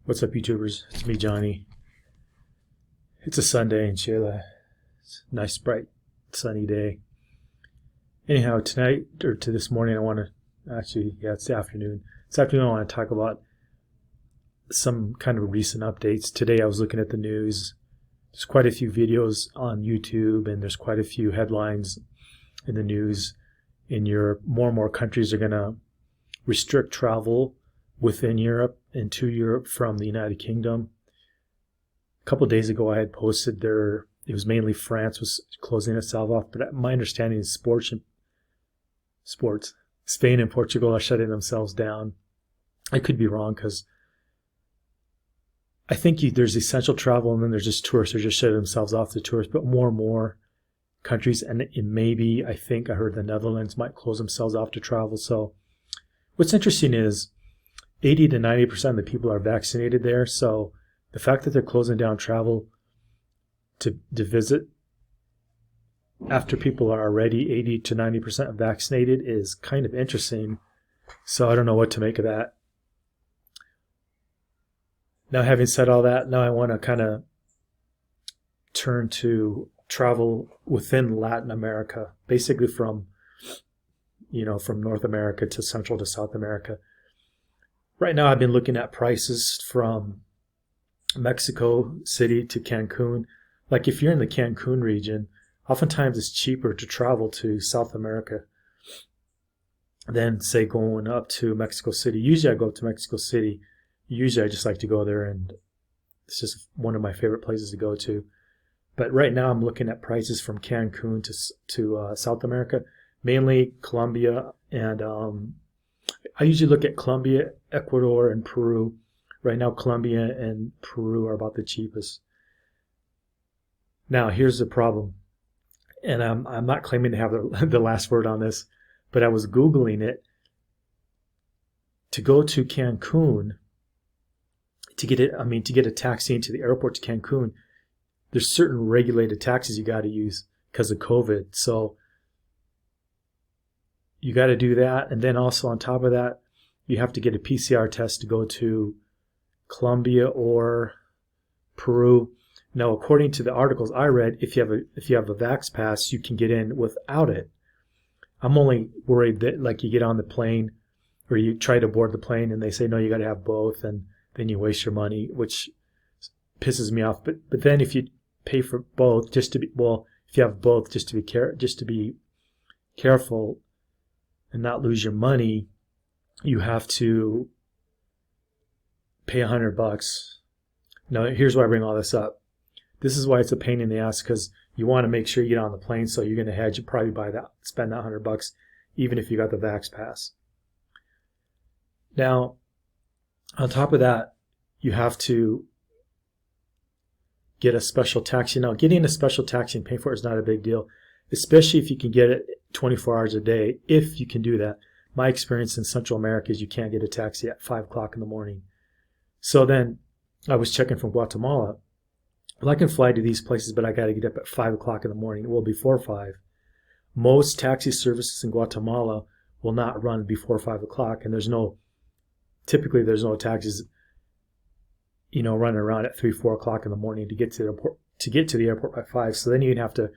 What's up, YouTubers? It's me, Johnny. It's a Sunday in Chile. It's a nice, bright, sunny day. Anyhow, tonight, or to this morning, I want to, it's the afternoon. This afternoon, I want to talk about some kind of recent updates. Today, I was looking at the news. There's quite a few videos on YouTube, and there's quite a few headlines in the news. In Europe, more and more countries are going to restrict travel within Europe and to Europe from the United Kingdom. A couple of days ago, I had posted there, it was mainly France was closing itself off, but my understanding is sports, Spain and Portugal are shutting themselves down. I could be wrong because I think there's essential travel and then there's just tourists who are just shutting themselves off to tourists, but more and more countries, and maybe I think I heard the Netherlands might close themselves off to travel. So what's interesting is 80 to 90% of the people are vaccinated there. So the fact that they're closing down travel to visit after people are already 80 to 90% vaccinated is kind of interesting. So I don't know what to make of that. Now, having said all that, now I want to kind of turn to travel within Latin America, basically from North America to Central to South America. Right now, I've been looking at prices from Mexico City to Cancun. Like if you're in the Cancun region, oftentimes it's cheaper to travel to South America than, say, going up to Mexico City. Usually I go up to Mexico City. Usually I just like to go there, and it's just one of my favorite places to go to. But right now I'm looking at prices from Cancun to South America, mainly Colombia, and I usually look at Colombia, Ecuador, and Peru. Right now, Colombia and Peru are about the cheapest. Now, here's the problem, and I'm not claiming to have the last word on this, but I was Googling it. To go to Cancun, to get a taxi into the airport to Cancun, there's certain regulated taxis you got to use because of COVID. So you got to do that. And then also on top of that, you have to get a PCR test to go to Colombia or Peru. Now, according to the articles I read, if you have a Vax Pass, you can get in without it. I'm only worried that like you get on the plane or you try to board the plane and they say, no, you got to have both, and then you waste your money, which pisses me off. But then if you pay for both, if you have both, just to be careful and not lose your money, you have to pay $100. Now, here's why I bring all this up. This is why it's a pain in the ass, because you want to make sure you get on the plane, so you're going to hedge. You probably spend that $100, even if you got the Vax Pass. Now, on top of that, you have to get a special taxi. Now, getting a special taxi and paying for it is not a big deal, especially if you can get it 24 hours a day, if you can do that. My experience in Central America is you can't get a taxi at 5 o'clock in the morning. So then I was checking from Guatemala. Well, I can fly to these places, but I got to get up at 5 o'clock in the morning. Well, before 5. Most taxi services in Guatemala will not run before 5 o'clock, and typically there's no taxis, running around at 3, 4 o'clock in the morning to get to the airport by 5. So then you'd have to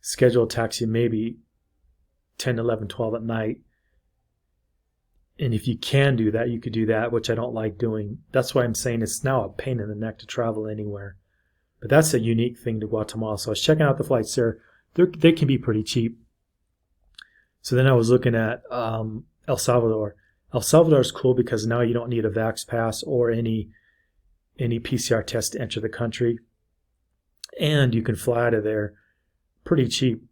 schedule a taxi maybe 10, 11, 12 at night. And if you can do that, you could do that, which I don't like doing. That's why I'm saying it's now a pain in the neck to travel anywhere. But that's a unique thing to Guatemala. So I was checking out the flights there. They can be pretty cheap. So then I was looking at El Salvador. El Salvador is cool because now you don't need a Vax Pass or any PCR test to enter the country. And you can fly out of there pretty cheap.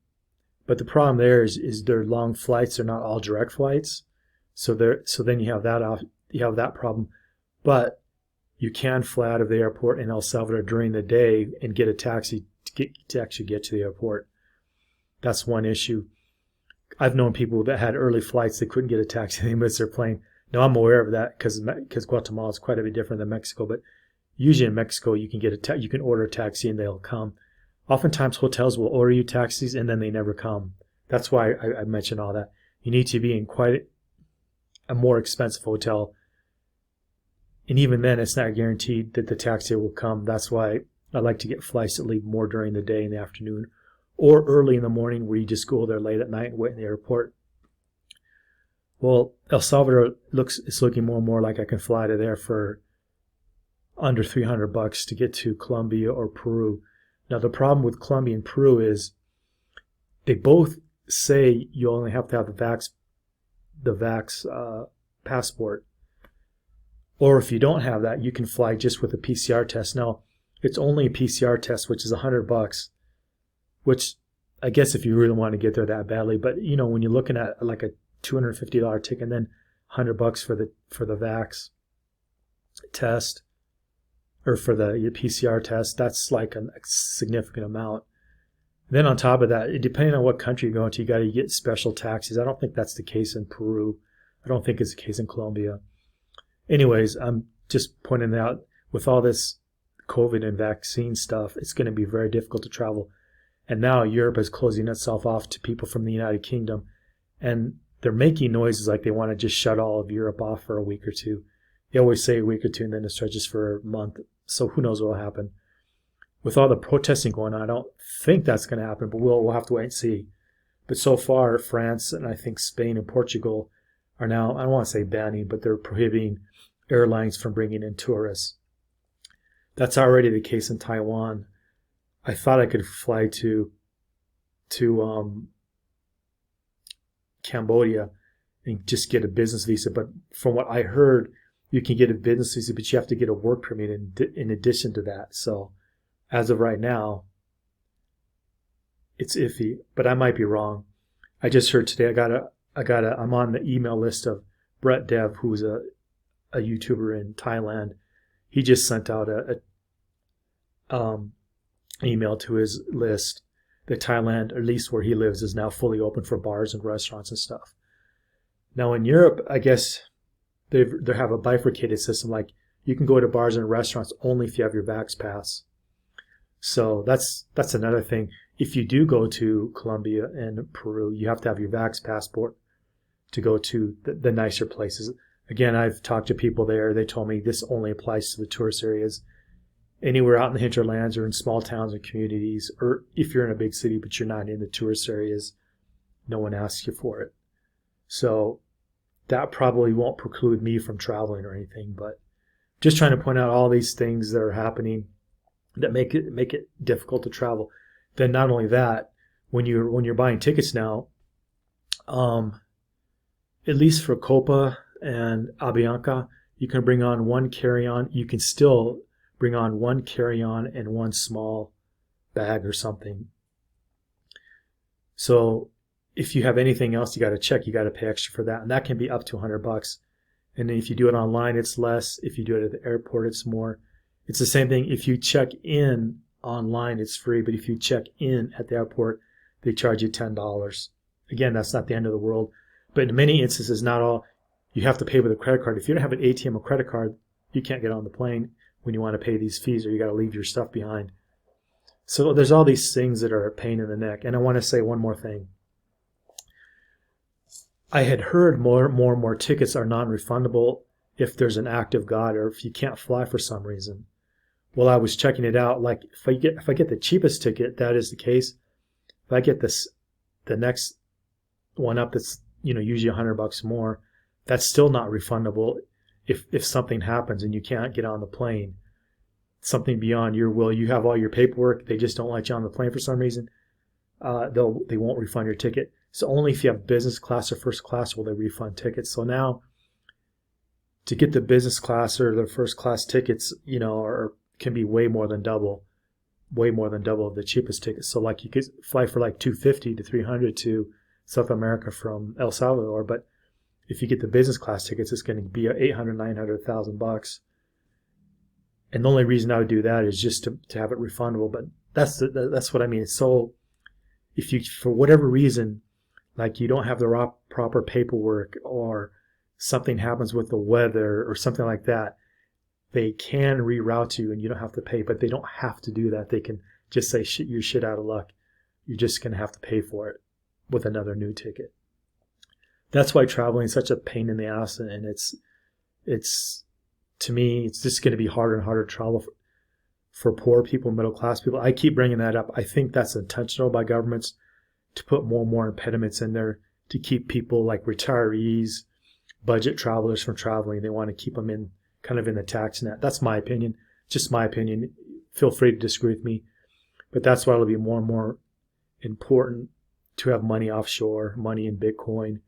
But the problem there is they're long flights. They're not all direct flights. So then you have that problem. But you can fly out of the airport in El Salvador during the day and get a taxi to actually get to the airport. That's one issue. I've known people that had early flights, they couldn't get a taxi, they missed their plane. Now, I'm aware of that because Guatemala is quite a bit different than Mexico, but usually in Mexico you can order a taxi and they'll come. Oftentimes hotels will order you taxis and then they never come. That's why I mentioned all that. You need to be in quite a more expensive hotel And even then, it's not guaranteed that the tax day will come. That's why I like to get flights that leave more during the day in the afternoon or early in the morning where you just go there late at night and wait in the airport. Well, El Salvador it's looking more and more like I can fly to there for under $300 to get to Colombia or Peru. Now, the problem with Colombia and Peru is they both say you only have to have the vax passport. Or if you don't have that, you can fly just with a PCR test. Now, it's only a PCR test, which is $100, which I guess if you really want to get there that badly. But, you know, when you're looking at like a $250 ticket and then $100 for the vax test or for the PCR test, that's like a significant amount. Then on top of that, depending on what country you're going to, you got to get special taxes. I don't think that's the case in Peru. I don't think it's the case in Colombia. Anyways, I'm just pointing out with all this COVID and vaccine stuff, it's going to be very difficult to travel. And now Europe is closing itself off to people from the United Kingdom. And they're making noises like they want to just shut all of Europe off for a week or two. They always say a week or two and then it stretches for a month. So who knows what will happen. With all the protesting going on, I don't think that's going to happen, but we'll have to wait and see. But so far, France and I think Spain and Portugal are now, I don't want to say banning, but they're prohibiting airlines from bringing in tourists. That's already the case in Taiwan. I thought I could fly to Cambodia and just get a business visa, but from what I heard, you can get a business visa, but you have to get a work permit in addition to that. So as of right now, it's iffy, but I might be wrong. I just heard today I'm on the email list of Brett Dev, who's a YouTuber in Thailand. He just sent out a email to his list that Thailand, at least where he lives, is now fully open for bars and restaurants and stuff. Now in Europe, I guess they have a bifurcated system. Like you can go to bars and restaurants only if you have your Vax Pass. So that's another thing. If you do go to Colombia and Peru, you have to have your Vax passport to go to the nicer places. Again, I've talked to people there. They told me this only applies to the tourist areas. Anywhere out in the hinterlands or in small towns and communities, or if you're in a big city but you're not in the tourist areas, no one asks you for it. So that probably won't preclude me from traveling or anything, but just trying to point out all these things that are happening that make it difficult to travel. Then not only that, when you're buying tickets now, at least for Copa and Avianca, you can bring on one carry-on. You can still bring on one carry-on and one small bag or something. So if you have anything else you got to check, you got to pay extra for that, and that can be up to $100. And then if you do it online, it's less. If you do it at the airport, it's more. It's the same thing. If you check in online, it's free, but if you check in at the airport, they charge you $10. Again, that's not the end of the world. But in many instances, not all, you have to pay with a credit card. If you don't have an ATM or credit card, you can't get on the plane when you want to pay these fees, or you got to leave your stuff behind. So there's all these things that are a pain in the neck. And I want to say one more thing. I had heard more and more tickets are non-refundable if there's an act of God or if you can't fly for some reason. Well, I was checking it out. Like if I get the cheapest ticket, that is the case. If I get the next one up, that's usually $100 more, that's still not refundable. If something happens and you can't get on the plane, something beyond your will, you have all your paperwork, they just don't let you on the plane for some reason, they won't refund your ticket. So only if you have business class or first class will they refund tickets. So now to get the business class or the first class tickets, can be way more than double of the cheapest tickets. So like you could fly for like $250 to $300 to South America from El Salvador, but if you get the business class tickets, it's going to be $800, $900, $1,000. And the only reason I would do that is just to have it refundable. But that's what I mean. So if you, for whatever reason, like you don't have the proper paperwork or something happens with the weather or something like that, they can reroute you and you don't have to pay, but they don't have to do that. They can just say, you're shit out of luck. You're just going to have to pay for it with another new ticket. That's why traveling is such a pain in the ass, and it's to me, it's just going to be harder and harder to travel for poor people, middle class people. I keep bringing that up. I think that's intentional by governments to put more and more impediments in there to keep people like retirees, budget travelers from traveling. They want to keep them in kind of in the tax net. That's my opinion. Just my opinion. Feel free to disagree with me. But that's why it'll be more and more important to have money offshore, money in Bitcoin.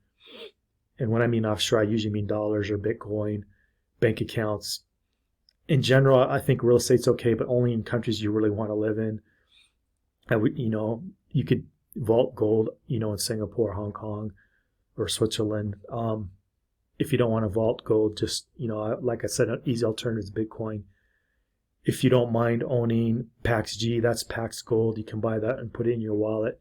And when I mean offshore, I usually mean dollars or Bitcoin, bank accounts. In general, I think real estate's okay, but only in countries you really want to live in. You could vault gold, in Singapore, Hong Kong, or Switzerland. If you don't want to vault gold, just, like I said, an easy alternative is Bitcoin. If you don't mind owning PAX-G, that's Pax Gold. You can buy that and put it in your wallet.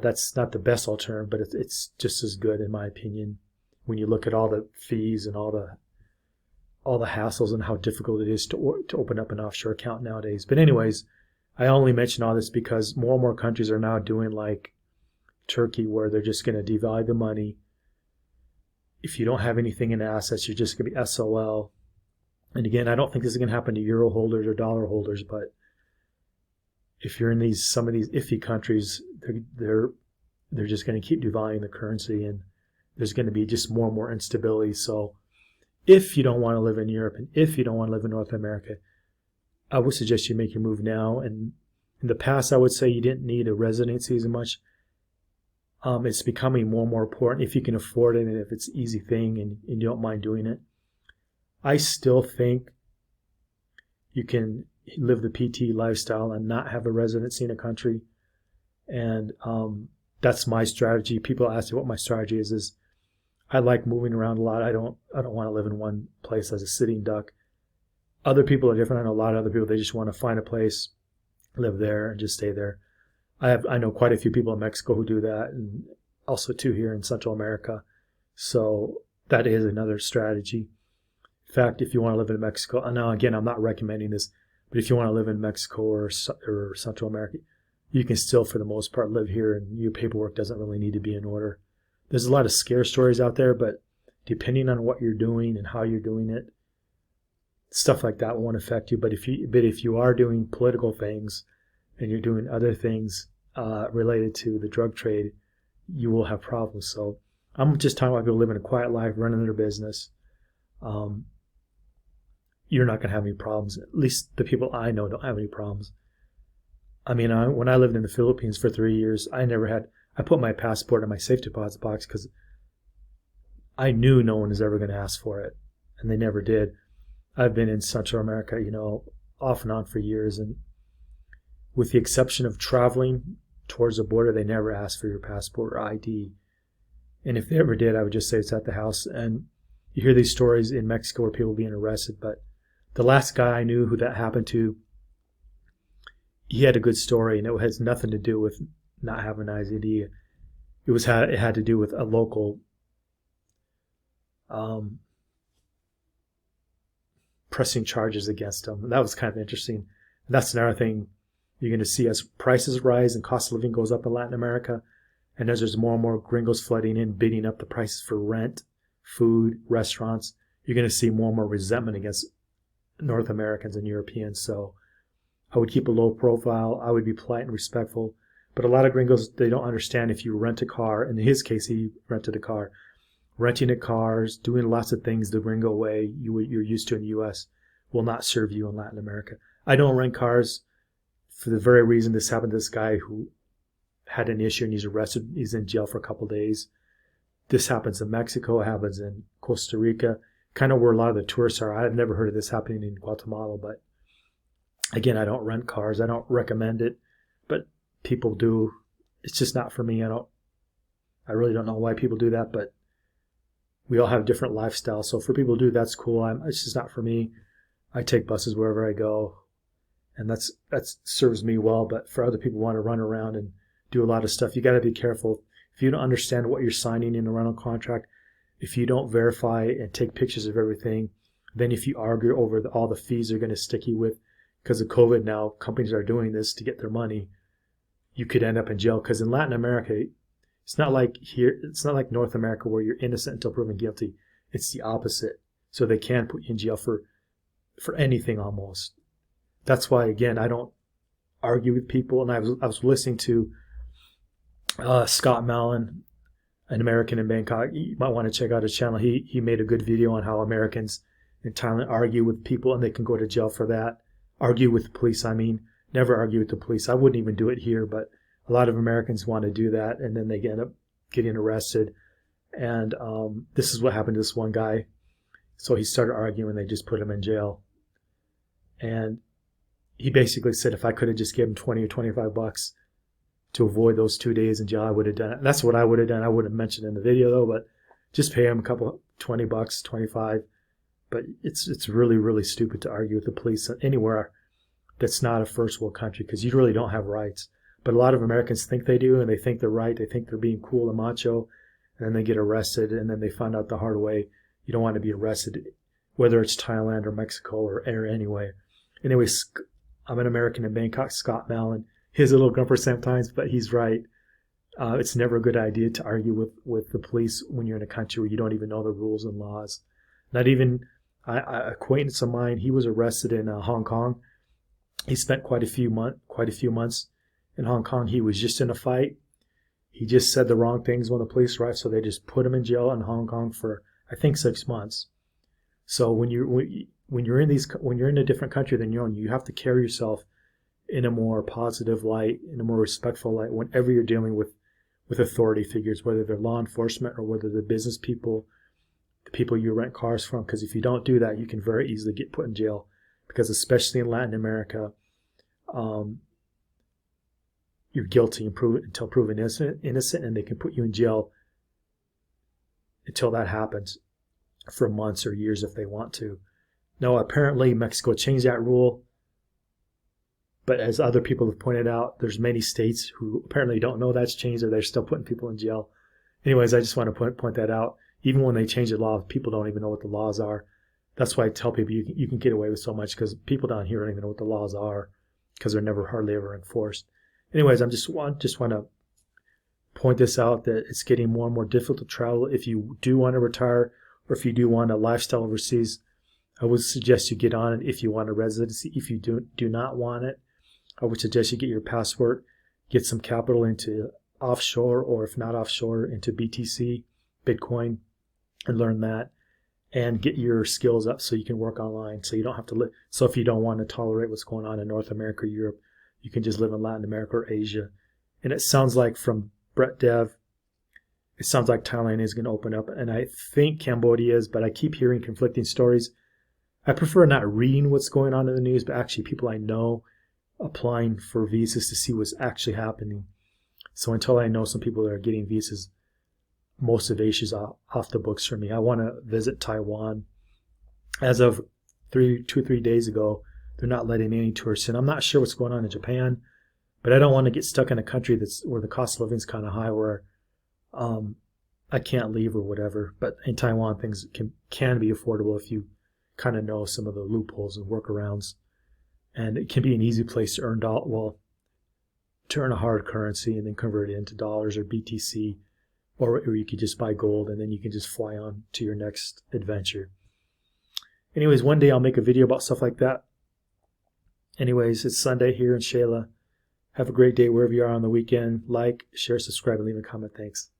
That's not the best alternative, but it's just as good in my opinion. When you look at all the fees and all the hassles and how difficult it is to open up an offshore account nowadays. But anyways, I only mention all this because more and more countries are now doing like Turkey, where they're just going to devalue the money. If you don't have anything in assets, you're just going to be SOL. And again, I don't think this is going to happen to euro holders or dollar holders, but if you're in some of these iffy countries, they're just going to keep devaluing the currency, and there's going to be just more and more instability. So if you don't want to live in Europe and if you don't want to live in North America, I would suggest you make your move now. And in the past, I would say you didn't need a residency as much. It's becoming more and more important if you can afford it and if it's an easy thing and you don't mind doing it. I still think you can live the PT lifestyle and not have a residency in a country. And that's my strategy. People ask me what my strategy is I like moving around a lot. I don't want to live in one place as a sitting duck. Other people are different. I know a lot of other people, they just want to find a place, live there, and just stay there. I know quite a few people in Mexico who do that, and also too here in Central America. So that is another strategy. In fact, if you want to live in Mexico, and now again, I'm not recommending this, but if you want to live in Mexico or Central America, you can still, for the most part, live here, and your paperwork doesn't really need to be in order. There's a lot of scare stories out there, but depending on what you're doing and how you're doing it, stuff like that won't affect you. But if you are doing political things and you're doing other things related to the drug trade, you will have problems. So I'm just talking about people living a quiet life, running their business. You're not going to have any problems. At least the people I know don't have any problems. I mean, when I lived in the Philippines for 3 years, I put my passport in my safe deposit box because I knew no one was ever going to ask for it, and they never did. I've been in Central America, off and on for years, and with the exception of traveling towards the border, they never asked for your passport or ID. And if they ever did, I would just say it's at the house. And you hear these stories in Mexico where people are being arrested, but the last guy I knew who that happened to, he had a good story, and it has nothing to do with not having an ID. It had to do with a local pressing charges against him. And that was kind of interesting. And that's another thing you're going to see as prices rise and cost of living goes up in Latin America, and as there's more and more gringos flooding in, bidding up the prices for rent, food, restaurants, you're going to see more and more resentment against North Americans and Europeans. So I would keep a low profile. I would be polite and respectful. But a lot of gringos, they don't understand if you rent a car. In his case, he rented a car. Renting a car, doing lots of things the gringo way you're used to in the U.S. will not serve you in Latin America. I don't rent cars for the very reason this happened to this guy who had an issue and he's arrested. He's in jail for a couple of days. This happens in Mexico. It happens in Costa Rica, kind of where a lot of the tourists are. I've never heard of this happening in Guatemala, but again, I don't rent cars. I don't recommend it, but people do. It's just not for me. I really don't know why people do that, but we all have different lifestyles. So for people to do, that's cool. It's just not for me. I take buses wherever I go, and that serves me well. But for other people who want to run around and do a lot of stuff, you got to be careful. If you don't understand what you're signing in a rental contract, if you don't verify and take pictures of everything, then if you argue over all the fees they're going to stick you with, because of COVID now, companies are doing this to get their money, you could end up in jail. Because in Latin America, it's not like here. It's not like North America where you're innocent until proven guilty. It's the opposite. so they can put you in jail for anything almost. That's why, again, I don't argue with people. And I was listening to Scott Mallon, an American in Bangkok. You might want to check out his channel. He made a good video on how Americans in Thailand argue with people and they can go to jail for that. Argue with the police, I mean. Never argue with the police. I wouldn't even do it here, but a lot of Americans want to do that, and then they end up getting arrested. And this is what happened to this one guy. So he started arguing, and they just put him in jail. And he basically said, if I could have just given him 20 or 25 bucks to avoid those 2 days in jail, I would have done it. And that's what I would have done. I wouldn't mention it in the video though, but just pay him a couple, 20 bucks, 25. But it's really, really stupid to argue with the police anywhere that's not a first world country, because you really don't have rights. But a lot of Americans think they do, and they think they're right. They think they're being cool and macho, and then they get arrested, and then they find out the hard way. You don't want to be arrested, whether it's Thailand or Mexico or anyway. Anyway, I'm an American in Bangkok, Scott Mallon. He's a little grumper sometimes, but he's right. It's never a good idea to argue with the police when you're in a country where you don't even know the rules and laws. Not even an acquaintance of mine, he was arrested in Hong Kong. He spent quite a few months in Hong Kong. He was just in a fight. He just said the wrong things when the police arrived, so they just put him in jail in Hong Kong for, I think, 6 months. So when you're in a different country than your own, you have to carry yourself in a more positive light, in a more respectful light, whenever you're dealing with authority figures, whether they're law enforcement or whether they're business people, the people you rent cars from. Because if you don't do that, you can very easily get put in jail. Because especially in Latin America, you're guilty until proven innocent, and they can put you in jail until that happens for months or years if they want to. Now, apparently Mexico changed that rule, but as other people have pointed out, there's many states who apparently don't know that's changed, or they're still putting people in jail. Anyways, I just want to point that out. Even when they change the law, people don't even know what the laws are. That's why I tell people you can get away with so much, because people down here don't even know what the laws are, because they're never hardly ever enforced. Anyways, I just want to point this out, that it's getting more and more difficult to travel. If you do want to retire, or if you do want a lifestyle overseas, I would suggest you get on it if you want a residency. If you do not want it, I would suggest you get your passport, get some capital into offshore, or if not offshore, into BTC, Bitcoin, and learn that. And get your skills up so you can work online, so you don't have to live. So if you don't want to tolerate what's going on in North America or Europe, you can just live in Latin America or Asia. And it sounds like from Brett Dev, it sounds like Thailand is going to open up, and I think Cambodia is, but I keep hearing conflicting stories. I prefer not reading what's going on in the news, but actually people I know applying for visas to see what's actually happening. So until I know some people that are getting visas, most of Asia's off the books for me. I want to visit Taiwan. As of 2 or 3 days ago, they're not letting any tourists in. I'm not sure what's going on in Japan, but I don't want to get stuck in a country where the cost of living is kind of high, where I can't leave or whatever. But in Taiwan, things can be affordable if you kind of know some of the loopholes and workarounds. And it can be an easy place to earn a hard currency and then convert it into dollars or BTC. Or you could just buy gold, and then you can just fly on to your next adventure. Anyways, one day I'll make a video about stuff like that. Anyways, it's Sunday here in Shayla. Have a great day wherever you are on the weekend. Like, share, subscribe, and leave a comment. Thanks.